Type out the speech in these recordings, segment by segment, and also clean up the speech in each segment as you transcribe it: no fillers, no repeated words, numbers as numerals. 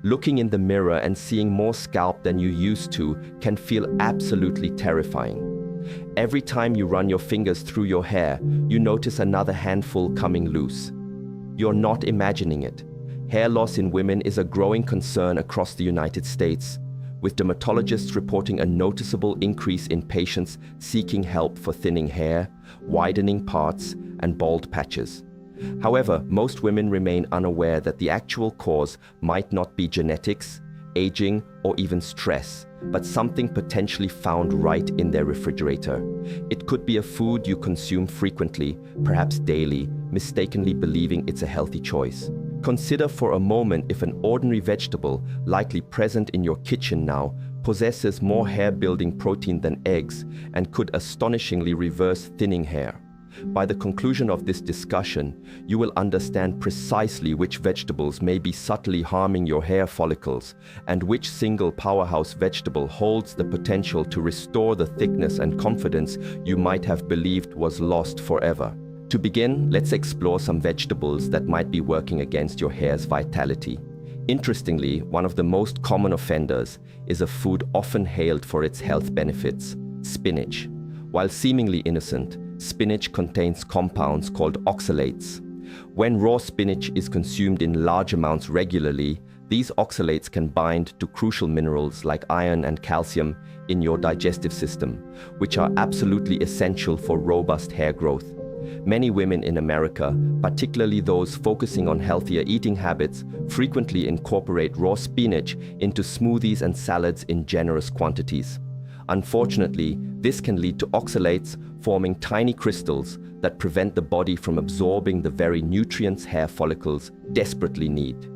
Looking in the mirror and seeing more scalp than you used to can feel absolutely terrifying. Every time you run your fingers through your hair, you notice another handful coming loose. You're not imagining it. Hair loss in women is a growing concern across the United States, with dermatologists reporting a noticeable increase in patients seeking help for thinning hair, widening parts, and bald patches. However, most women remain unaware that the actual cause might not be genetics, aging, or even stress, but something potentially found right in their refrigerator. It could be a food you consume frequently, perhaps daily, mistakenly believing it's a healthy choice. Consider for a moment if an ordinary vegetable, likely present in your kitchen now, possesses more hair-building protein than eggs and could astonishingly reverse thinning hair. By the conclusion of this discussion, you will understand precisely which vegetables may be subtly harming your hair follicles and which single powerhouse vegetable holds the potential to restore the thickness and confidence you might have believed was lost forever. To begin, let's explore some vegetables that might be working against your hair's vitality. Interestingly, one of the most common offenders is a food often hailed for its health benefits: spinach. While seemingly innocent, spinach contains compounds called oxalates. When raw spinach is consumed in large amounts regularly, these oxalates can bind to crucial minerals like iron and calcium in your digestive system, which are absolutely essential for robust hair growth. Many women in America, particularly those focusing on healthier eating habits, frequently incorporate raw spinach into smoothies and salads in generous quantities. Unfortunately, this can lead to oxalates forming tiny crystals that prevent the body from absorbing the very nutrients hair follicles desperately need.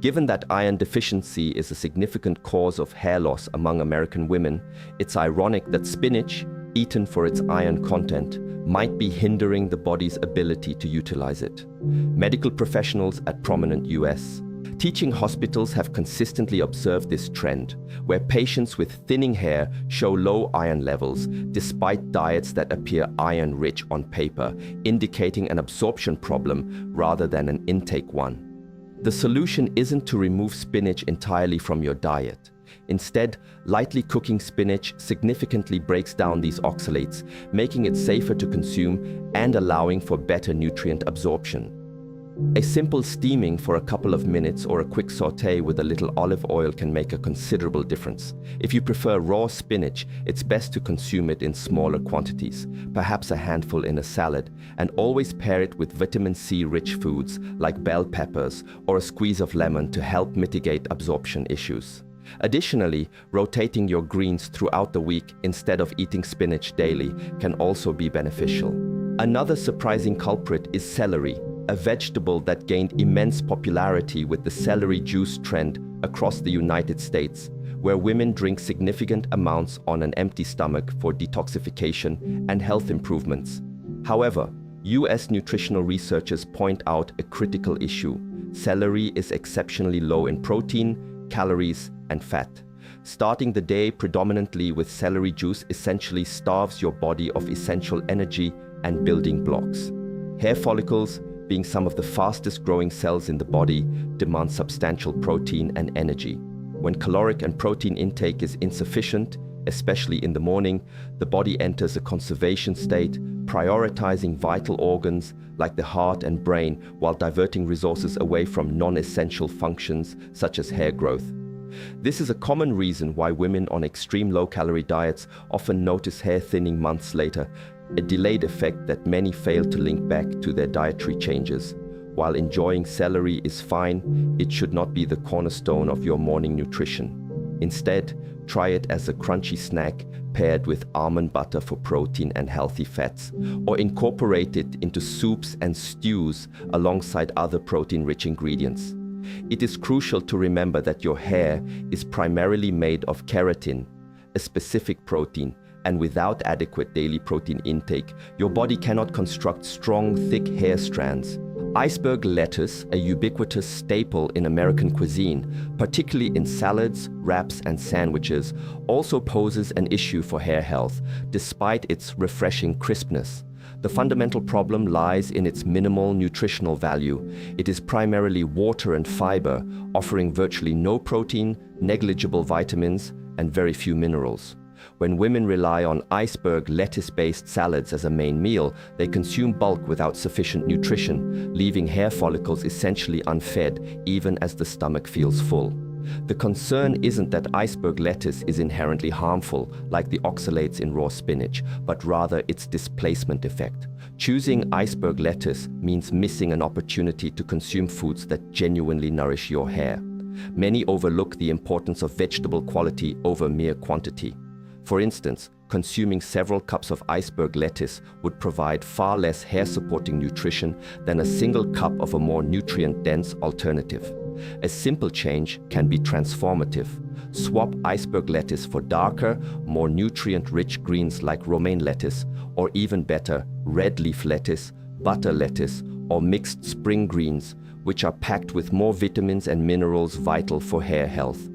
Given that iron deficiency is a significant cause of hair loss among American women, it's ironic that spinach, eaten for its iron content, might be hindering the body's ability to utilize it. Medical professionals at prominent U.S. teaching hospitals have consistently observed this trend, where patients with thinning hair show low iron levels despite diets that appear iron-rich on paper, indicating an absorption problem rather than an intake one. The solution isn't to remove spinach entirely from your diet. Instead, lightly cooking spinach significantly breaks down these oxalates, making it safer to consume and allowing for better nutrient absorption. A simple steaming for a couple of minutes or a quick sauté with a little olive oil can make a considerable difference. If you prefer raw spinach, it's best to consume it in smaller quantities, perhaps a handful in a salad, and always pair it with vitamin C-rich foods like bell peppers or a squeeze of lemon to help mitigate absorption issues. Additionally, rotating your greens throughout the week instead of eating spinach daily can also be beneficial. Another surprising culprit is celery, a vegetable that gained immense popularity with the celery juice trend across the United States, where women drink significant amounts on an empty stomach for detoxification and health improvements. However, U.S. nutritional researchers point out a critical issue. Celery is exceptionally low in protein, calories, and fat. Starting the day predominantly with celery juice essentially starves your body of essential energy and building blocks. Hair follicles, being some of the fastest growing cells in the body, demand substantial protein and energy. When caloric and protein intake is insufficient, especially in the morning, the body enters a conservation state, prioritizing vital organs like the heart and brain while diverting resources away from non-essential functions such as hair growth. This is a common reason why women on extreme low-calorie diets often notice hair thinning months later, a delayed effect that many fail to link back to their dietary changes. While enjoying celery is fine, it should not be the cornerstone of your morning nutrition. Instead, try it as a crunchy snack paired with almond butter for protein and healthy fats, or incorporate it into soups and stews alongside other protein-rich ingredients. It is crucial to remember that your hair is primarily made of keratin, a specific protein, and without adequate daily protein intake, your body cannot construct strong, thick hair strands. Iceberg lettuce, a ubiquitous staple in American cuisine, particularly in salads, wraps, and sandwiches, also poses an issue for hair health, despite its refreshing crispness. The fundamental problem lies in its minimal nutritional value. It is primarily water and fiber, offering virtually no protein, negligible vitamins, and very few minerals. When women rely on iceberg lettuce-based salads as a main meal, they consume bulk without sufficient nutrition, leaving hair follicles essentially unfed, even as the stomach feels full. The concern isn't that iceberg lettuce is inherently harmful, like the oxalates in raw spinach, but rather its displacement effect. Choosing iceberg lettuce means missing an opportunity to consume foods that genuinely nourish your hair. Many overlook the importance of vegetable quality over mere quantity. For instance, consuming several cups of iceberg lettuce would provide far less hair-supporting nutrition than a single cup of a more nutrient-dense alternative. A simple change can be transformative. Swap iceberg lettuce for darker, more nutrient-rich greens like romaine lettuce, or even better, red leaf lettuce, butter lettuce, or mixed spring greens, which are packed with more vitamins and minerals vital for hair health.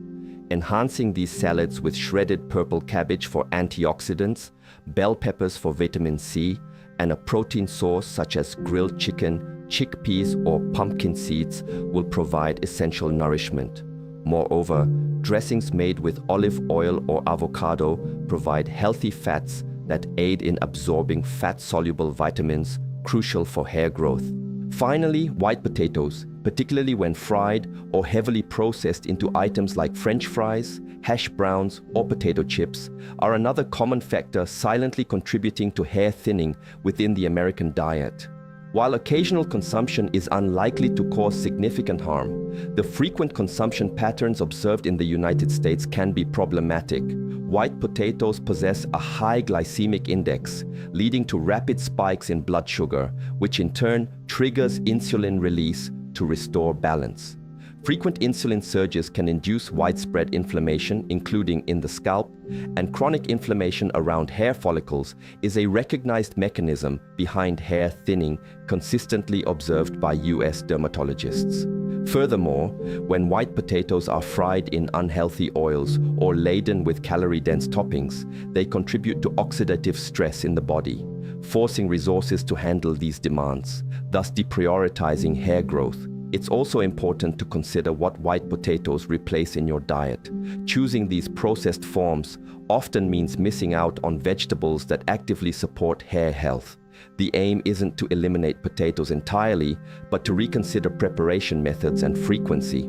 Enhancing these salads with shredded purple cabbage for antioxidants, bell peppers for vitamin C, and a protein source such as grilled chicken, chickpeas, or pumpkin seeds will provide essential nourishment. Moreover, dressings made with olive oil or avocado provide healthy fats that aid in absorbing fat-soluble vitamins crucial for hair growth. Finally, white potatoes, particularly when fried or heavily processed into items like French fries, hash browns, or potato chips, are another common factor silently contributing to hair thinning within the American diet. While occasional consumption is unlikely to cause significant harm, the frequent consumption patterns observed in the United States can be problematic. White potatoes possess a high glycemic index, leading to rapid spikes in blood sugar, which in turn triggers insulin release to restore balance. Frequent insulin surges can induce widespread inflammation, including in the scalp, and chronic inflammation around hair follicles is a recognized mechanism behind hair thinning consistently observed by US dermatologists. Furthermore, when white potatoes are fried in unhealthy oils or laden with calorie-dense toppings, they contribute to oxidative stress in the body, forcing resources to handle these demands, thus deprioritizing hair growth. It's also important to consider what white potatoes replace in your diet. Choosing these processed forms often means missing out on vegetables that actively support hair health. The aim isn't to eliminate potatoes entirely, but to reconsider preparation methods and frequency.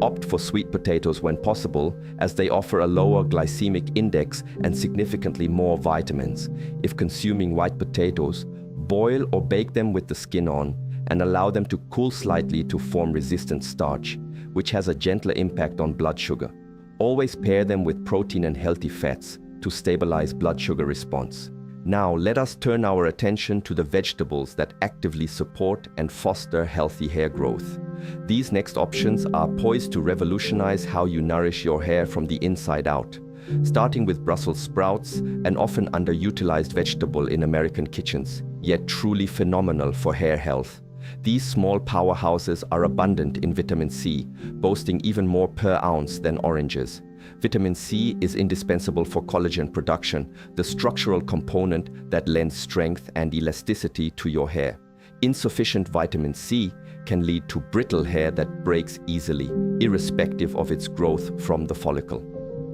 Opt for sweet potatoes when possible, as they offer a lower glycemic index and significantly more vitamins. If consuming white potatoes, boil or bake them with the skin on, and allow them to cool slightly to form resistant starch, which has a gentler impact on blood sugar. Always pair them with protein and healthy fats to stabilize blood sugar response. Now, let us turn our attention to the vegetables that actively support and foster healthy hair growth. These next options are poised to revolutionize how you nourish your hair from the inside out. Starting with Brussels sprouts, an often underutilized vegetable in American kitchens, yet truly phenomenal for hair health. These small powerhouses are abundant in vitamin C, boasting even more per ounce than oranges. Vitamin C is indispensable for collagen production, the structural component that lends strength and elasticity to your hair. Insufficient vitamin C can lead to brittle hair that breaks easily, irrespective of its growth from the follicle.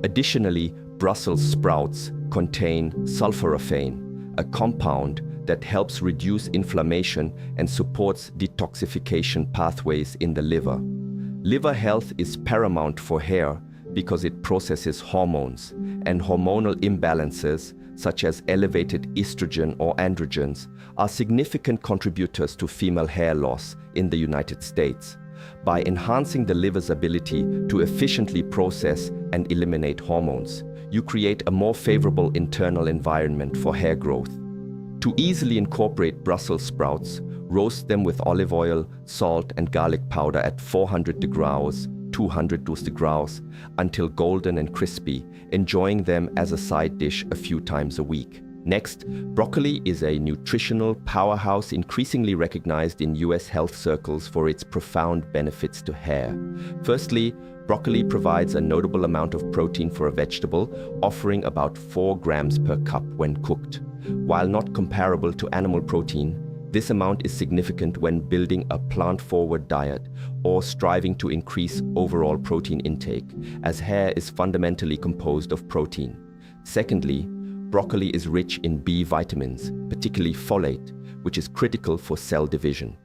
Additionally, Brussels sprouts contain sulforaphane, a compound that helps reduce inflammation and supports detoxification pathways in the liver. Liver health is paramount for hair because it processes hormones, and hormonal imbalances, such as elevated estrogen or androgens, are significant contributors to female hair loss in the United States. By enhancing the liver's ability to efficiently process and eliminate hormones, you create a more favorable internal environment for hair growth. To easily incorporate Brussels sprouts, roast them with olive oil, salt, and garlic powder at 400 degrees, 200 degrees, until golden and crispy, enjoying them as a side dish a few times a week. Next, broccoli is a nutritional powerhouse increasingly recognized in US health circles for its profound benefits to hair. Firstly, broccoli provides a notable amount of protein for a vegetable, offering about 4 grams per cup when cooked. While not comparable to animal protein, this amount is significant when building a plant-forward diet or striving to increase overall protein intake, as hair is fundamentally composed of protein. Secondly, broccoli is rich in B vitamins, particularly folate, which is critical for cell division.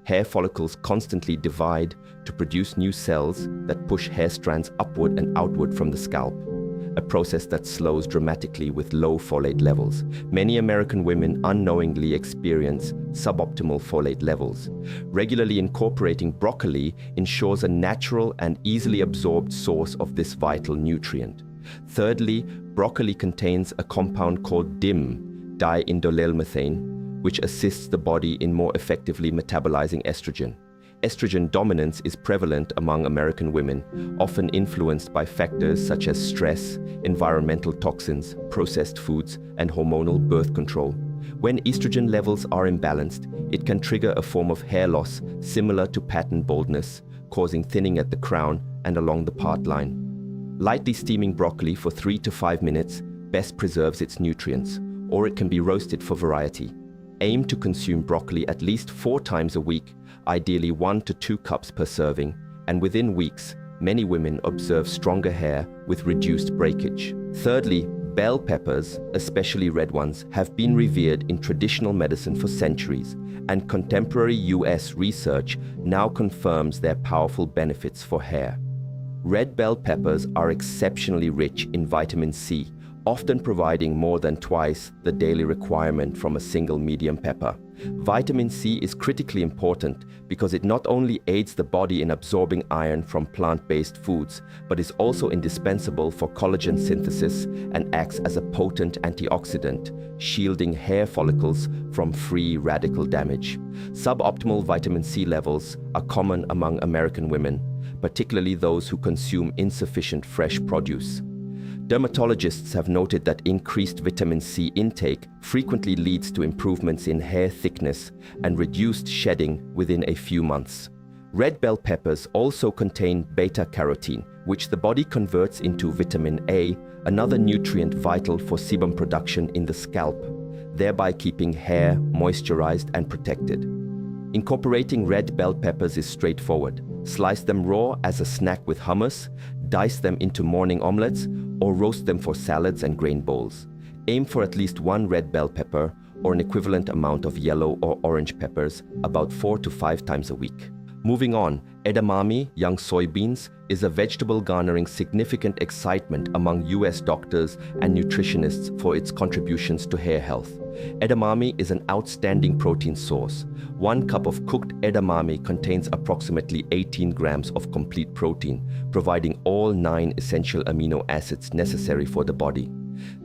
Hair follicles constantly divide to produce new cells that push hair strands upward and outward from the scalp, a process that slows dramatically with low folate levels. Many American women unknowingly experience suboptimal folate levels. Regularly incorporating broccoli ensures a natural and easily absorbed source of this vital nutrient. Thirdly, broccoli contains a compound called DIM, diindolylmethane, which assists the body in more effectively metabolizing estrogen. Estrogen dominance is prevalent among American women, often influenced by factors such as stress, environmental toxins, processed foods, and hormonal birth control. When estrogen levels are imbalanced, it can trigger a form of hair loss similar to pattern baldness, causing thinning at the crown and along the part line. Lightly steaming broccoli for 3 to 5 minutes best preserves its nutrients, or it can be roasted for variety. Aim to consume broccoli at least 4 times a week, ideally 1 to 2 cups per serving, and within weeks, many women observe stronger hair with reduced breakage. Thirdly, bell peppers, especially red ones, have been revered in traditional medicine for centuries, and contemporary US research now confirms their powerful benefits for hair. Red bell peppers are exceptionally rich in vitamin C, often providing more than twice the daily requirement from a single medium pepper. Vitamin C is critically important because it not only aids the body in absorbing iron from plant-based foods, but is also indispensable for collagen synthesis and acts as a potent antioxidant, shielding hair follicles from free radical damage. Suboptimal vitamin C levels are common among American women, particularly those who consume insufficient fresh produce. Dermatologists have noted that increased vitamin C intake frequently leads to improvements in hair thickness and reduced shedding within a few months. Red bell peppers also contain beta-carotene, which the body converts into vitamin A, another nutrient vital for sebum production in the scalp, thereby keeping hair moisturized and protected. Incorporating red bell peppers is straightforward. Slice them raw as a snack with hummus, dice them into morning omelets, or roast them for salads and grain bowls. Aim for at least 1 red bell pepper or an equivalent amount of yellow or orange peppers about 4 to 5 times a week. Moving on, edamame, young soybeans, is a vegetable garnering significant excitement among US doctors and nutritionists for its contributions to hair health. Edamame is an outstanding protein source. 1 cup of cooked edamame contains approximately 18 grams of complete protein, providing all 9 essential amino acids necessary for the body.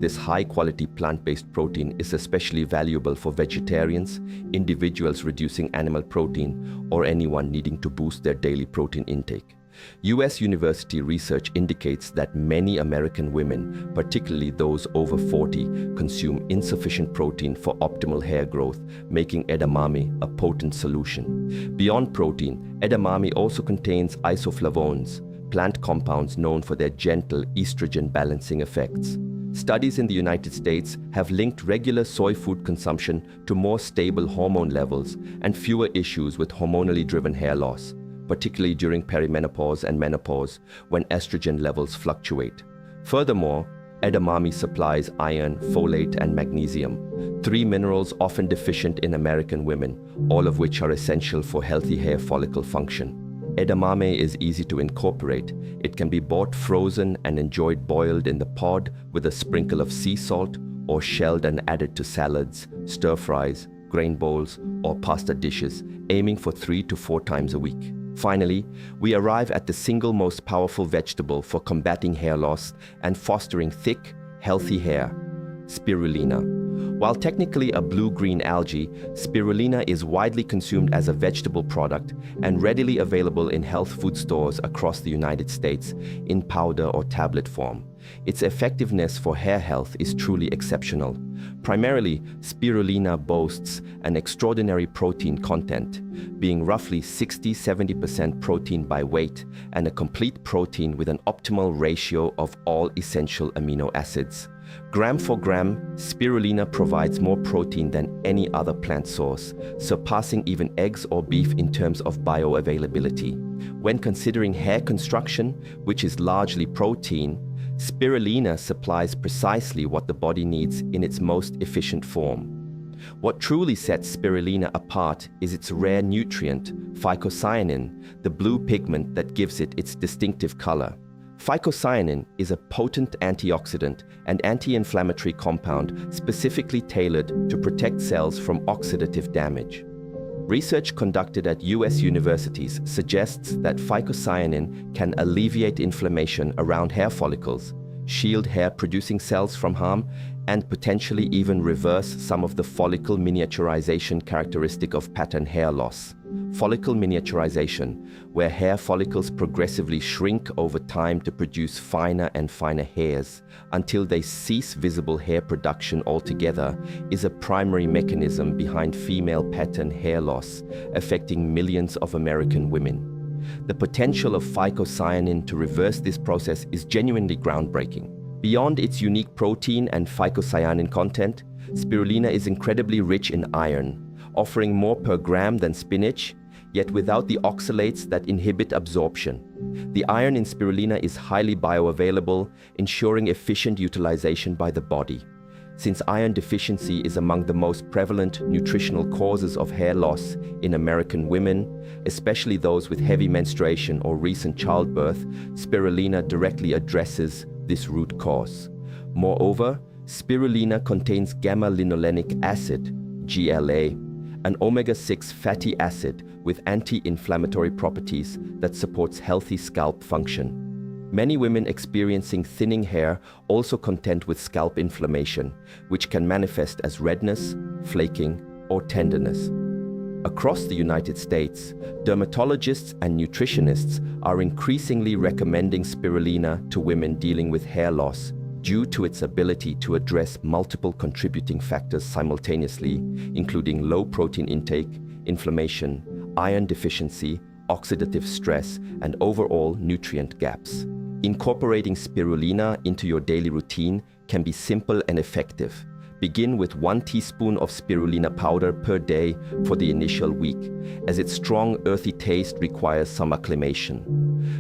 This high-quality plant-based protein is especially valuable for vegetarians, individuals reducing animal protein, or anyone needing to boost their daily protein intake. US university research indicates that many American women, particularly those over 40, consume insufficient protein for optimal hair growth, making edamame a potent solution. Beyond protein, edamame also contains isoflavones, plant compounds known for their gentle estrogen balancing effects. Studies in the United States have linked regular soy food consumption to more stable hormone levels and fewer issues with hormonally driven hair loss, particularly during perimenopause and menopause when estrogen levels fluctuate. Furthermore, edamame supplies iron, folate, and magnesium, 3 minerals often deficient in American women, all of which are essential for healthy hair follicle function. Edamame is easy to incorporate. It can be bought frozen and enjoyed boiled in the pod with a sprinkle of sea salt, or shelled and added to salads, stir-fries, grain bowls, or pasta dishes, aiming for 3 to 4 times a week. Finally, we arrive at the single most powerful vegetable for combating hair loss and fostering thick, healthy hair: spirulina. While technically a blue-green algae, spirulina is widely consumed as a vegetable product and readily available in health food stores across the United States in powder or tablet form. Its effectiveness for hair health is truly exceptional. Primarily, spirulina boasts an extraordinary protein content, being roughly 60–70% protein by weight and a complete protein with an optimal ratio of all essential amino acids. Gram for gram, spirulina provides more protein than any other plant source, surpassing even eggs or beef in terms of bioavailability. When considering hair construction, which is largely protein, spirulina supplies precisely what the body needs in its most efficient form. What truly sets spirulina apart is its rare nutrient, phycocyanin, the blue pigment that gives it its distinctive color. Phycocyanin is a potent antioxidant and anti-inflammatory compound specifically tailored to protect cells from oxidative damage. Research conducted at US universities suggests that phycocyanin can alleviate inflammation around hair follicles, shield hair-producing cells from harm, and potentially even reverse some of the follicle miniaturization characteristic of pattern hair loss. Follicle miniaturization, where hair follicles progressively shrink over time to produce finer and finer hairs until they cease visible hair production altogether, is a primary mechanism behind female pattern hair loss, affecting millions of American women. The potential of phycocyanin to reverse this process is genuinely groundbreaking. Beyond its unique protein and phycocyanin content, spirulina is incredibly rich in iron, offering more per gram than spinach, yet without the oxalates that inhibit absorption. The iron in spirulina is highly bioavailable, ensuring efficient utilization by the body. Since iron deficiency is among the most prevalent nutritional causes of hair loss in American women, especially those with heavy menstruation or recent childbirth, spirulina directly addresses this root cause. Moreover, spirulina contains gamma-linolenic acid, GLA, an omega-6 fatty acid with anti-inflammatory properties that supports healthy scalp function. Many women experiencing thinning hair also contend with scalp inflammation, which can manifest as redness, flaking, or tenderness. Across the United States, dermatologists and nutritionists are increasingly recommending spirulina to women dealing with hair loss due to its ability to address multiple contributing factors simultaneously, including low protein intake, inflammation, iron deficiency, oxidative stress, and overall nutrient gaps. Incorporating spirulina into your daily routine can be simple and effective. Begin with 1 teaspoon of spirulina powder per day for the initial week, as its strong, earthy taste requires some acclimation.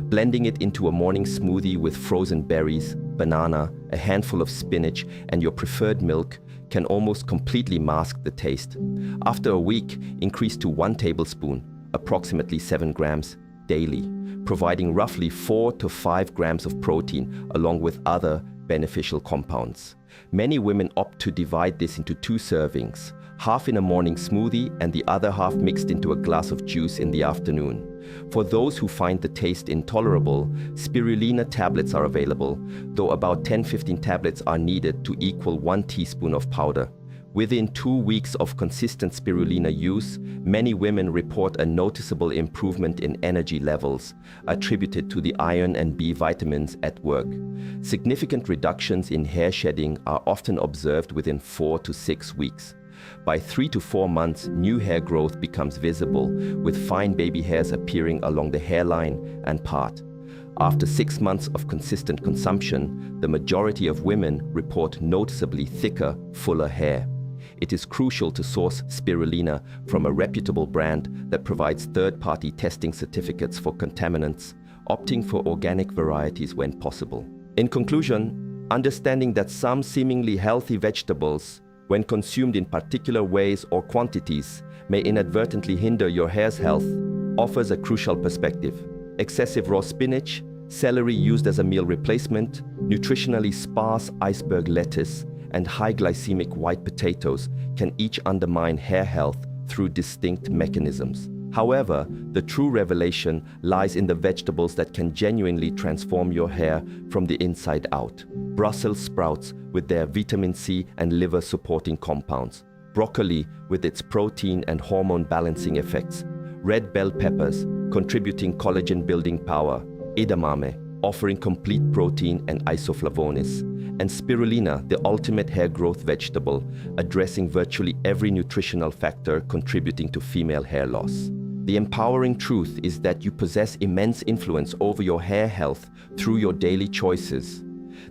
Blending it into a morning smoothie with frozen berries, banana, a handful of spinach, and your preferred milk can almost completely mask the taste. After a week, increase to 1 tablespoon, approximately 7 grams, daily, providing roughly 4 to 5 grams of protein along with other beneficial compounds. Many women opt to divide this into 2 servings, half in a morning smoothie and the other half mixed into a glass of juice in the afternoon. For those who find the taste intolerable, spirulina tablets are available, though about 10–15 tablets are needed to equal 1 teaspoon of powder. Within 2 weeks of consistent spirulina use, many women report a noticeable improvement in energy levels, attributed to the iron and B vitamins at work. Significant reductions in hair shedding are often observed within 4 to 6 weeks. By 3 to 4 months, new hair growth becomes visible, with fine baby hairs appearing along the hairline and part. After 6 months of consistent consumption, the majority of women report noticeably thicker, fuller hair. It is crucial to source spirulina from a reputable brand that provides third-party testing certificates for contaminants, opting for organic varieties when possible. In conclusion, understanding that some seemingly healthy vegetables, when consumed in particular ways or quantities, may inadvertently hinder your hair's health, offers a crucial perspective. Excessive raw spinach, celery used as a meal replacement, nutritionally sparse iceberg lettuce, and high glycemic white potatoes can each undermine hair health through distinct mechanisms. However, the true revelation lies in the vegetables that can genuinely transform your hair from the inside out. Brussels sprouts with their vitamin C and liver-supporting compounds, broccoli with its protein and hormone-balancing effects, red bell peppers contributing collagen-building power, edamame offering complete protein and isoflavones, and spirulina, the ultimate hair growth vegetable, addressing virtually every nutritional factor contributing to female hair loss. The empowering truth is that you possess immense influence over your hair health through your daily choices.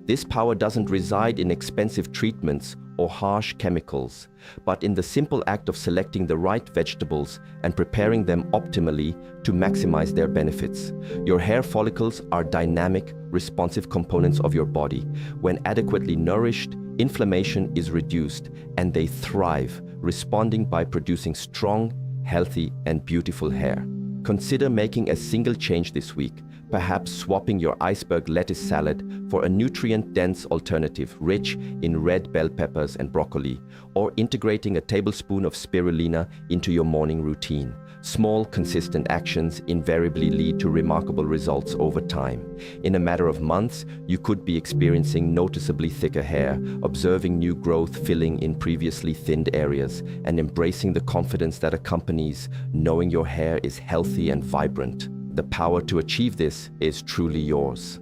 This power doesn't reside in expensive treatments or harsh chemicals, but in the simple act of selecting the right vegetables and preparing them optimally to maximize their benefits. Your hair follicles are dynamic, responsive components of your body. When adequately nourished, inflammation is reduced and they thrive, responding by producing strong, healthy, and beautiful hair. Consider making a single change this week, perhaps swapping your iceberg lettuce salad for a nutrient-dense alternative rich in red bell peppers and broccoli, or integrating a tablespoon of spirulina into your morning routine. Small, consistent actions invariably lead to remarkable results over time. In a matter of months, you could be experiencing noticeably thicker hair, observing new growth filling in previously thinned areas, and embracing the confidence that accompanies knowing your hair is healthy and vibrant. The power to achieve this is truly yours.